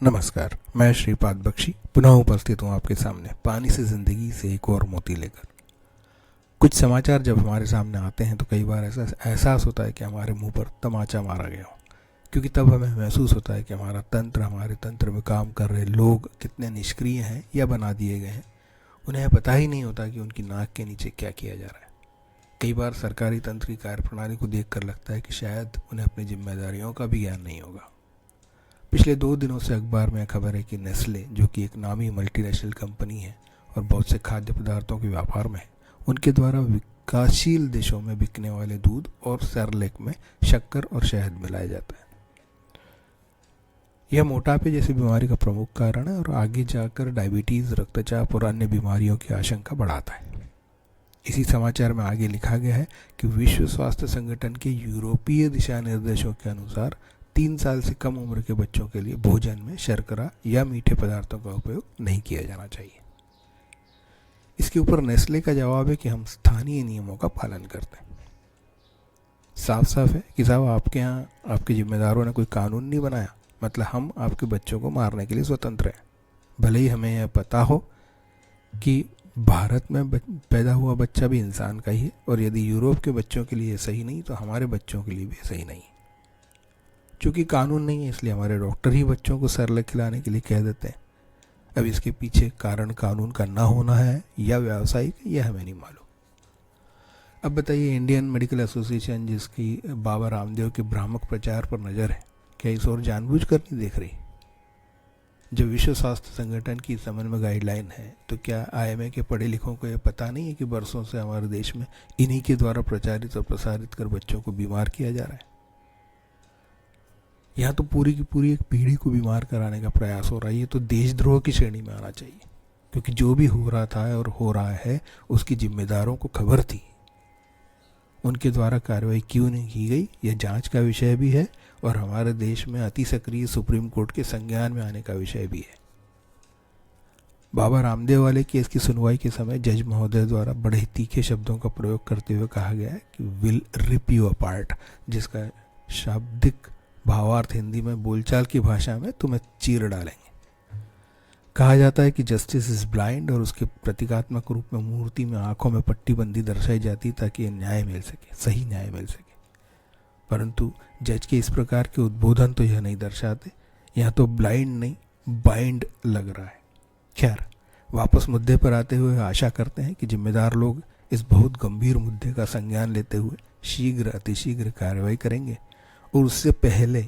नमस्कार, मैं श्रीपाद बख्शी पुनः उपस्थित हूँ आपके सामने पानी से ज़िंदगी से एक और मोती लेकर। कुछ समाचार जब हमारे सामने आते हैं तो कई बार ऐसा एहसास होता है कि हमारे मुंह पर तमाचा मारा गया हो, क्योंकि तब हमें महसूस होता है कि हमारे तंत्र में काम कर रहे लोग कितने निष्क्रिय हैं या बना दिए गए हैं। उन्हें पता ही नहीं होता कि उनकी नाक के नीचे क्या किया जा रहा है। कई बार सरकारी तंत्र की कार्यप्रणाली को देखकर लगता है कि शायद उन्हें अपनी जिम्मेदारियों का भी ज्ञान नहीं होगा। पिछले 2 दिनों से अखबार में खबर है कि नेस्ले, जो कि एक नामी मल्टीनेशनल कंपनी है और बहुत से खाद्य पदार्थों के व्यापार में है, उनके द्वारा विकासशील देशों में बिकने वाले दूध और सेरेलैक में शक्कर और शहद मिलाया जाता है। यह मोटापे जैसी बीमारी का प्रमुख कारण है और आगे जाकर डायबिटीज़, रक्तचाप और अन्य बीमारियों की आशंका बढ़ाता है। इसी समाचार में आगे लिखा गया है कि विश्व स्वास्थ्य संगठन के यूरोपीय दिशा निर्देशों के अनुसार 3 साल से कम उम्र के बच्चों के लिए भोजन में शर्करा या मीठे पदार्थों का उपयोग नहीं किया जाना चाहिए। इसके ऊपर नेस्ले का जवाब है कि हम स्थानीय नियमों का पालन करते हैं। साफ साफ है कि साहब, आपके यहाँ आपके जिम्मेदारों ने कोई कानून नहीं बनाया, मतलब हम आपके बच्चों को मारने के लिए स्वतंत्र हैं। भले ही हमें यह पता हो कि भारत में पैदा हुआ बच्चा भी इंसान का ही है, और यदि यूरोप के बच्चों के लिए सही नहीं तो हमारे बच्चों के लिए भी सही नहीं। चूँकि कानून नहीं है, इसलिए हमारे डॉक्टर ही बच्चों को सेरेलैक खिलाने के लिए कह देते हैं। अब इसके पीछे कारण कानून का ना होना है या व्यावसायिक, यह हमें नहीं मालूम। अब बताइए, इंडियन मेडिकल एसोसिएशन, जिसकी बाबा रामदेव के भ्रामक प्रचार पर नज़र है, क्या इस ओर जानबूझकर नहीं देख रही? जब विश्व स्वास्थ्य संगठन की समन्वय गाइडलाइन है, तो क्या आईएमए के पढ़े लिखों को यह पता नहीं है कि बरसों से हमारे देश में इन्हीं के द्वारा प्रचारित और प्रसारित कर बच्चों को बीमार किया जा रहा है? यहाँ तो पूरी की पूरी एक पीढ़ी को बीमार कराने का प्रयास हो रहा है। ये तो देशद्रोह की श्रेणी में आना चाहिए, क्योंकि जो भी हो रहा था और हो रहा है उसकी जिम्मेदारों को खबर थी। उनके द्वारा कार्रवाई क्यों नहीं की गई, यह जांच का विषय भी है और हमारे देश में अति सक्रिय सुप्रीम कोर्ट के संज्ञान में आने का विषय भी है। बाबा रामदेव वाले केस की सुनवाई के समय जज महोदय द्वारा बड़े ही तीखे शब्दों का प्रयोग करते हुए कहा गया है कि विल रिप यू अपार्ट, जिसका शाब्दिक भावार्थ हिंदी में बोलचाल की भाषा में तुम्हें चीर डालेंगे। कहा जाता है कि जस्टिस इज ब्लाइंड, और उसके प्रतीकात्मक रूप में मूर्ति में आंखों में पट्टीबंदी दर्शाई जाती ताकि न्याय मिल सके, सही न्याय मिल सके। परंतु जज के इस प्रकार के उद्बोधन तो यह नहीं दर्शाते। यहाँ तो ब्लाइंड नहीं, बाइंड लग रहा है। खैर, वापस मुद्दे पर आते हुए आशा करते हैं कि जिम्मेदार लोग इस बहुत गंभीर मुद्दे का संज्ञान लेते हुए शीघ्र अतिशीघ्र कार्रवाई करेंगे, और उससे पहले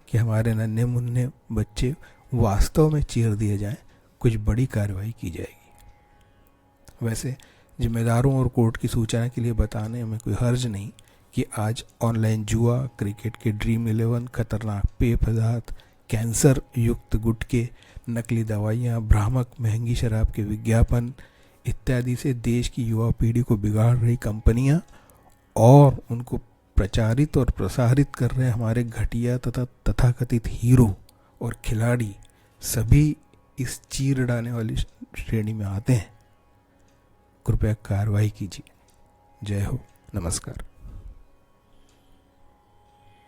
कि हमारे नन्हे मुन्ने बच्चे वास्तव में चीर दिए जाएं, कुछ बड़ी कार्रवाई की जाएगी। वैसे जिम्मेदारों और कोर्ट की सूचना के लिए बताने में कोई हर्ज नहीं कि आज ऑनलाइन जुआ, क्रिकेट के ड्रीम 11, खतरनाक पेय पदार्थ, कैंसर युक्त गुटखे, नकली दवाइयाँ, भ्रामक महंगी शराब के विज्ञापन इत्यादि से देश की युवा पीढ़ी को बिगाड़ रही कंपनियाँ और उनको प्रचारित और प्रसारित कर रहे हमारे घटिया तथा तथाकथित हीरो और खिलाड़ी सभी इस चीर डालने वाली श्रेणी में आते हैं। कृपया कार्रवाई कीजिए। जय हो, नमस्कार।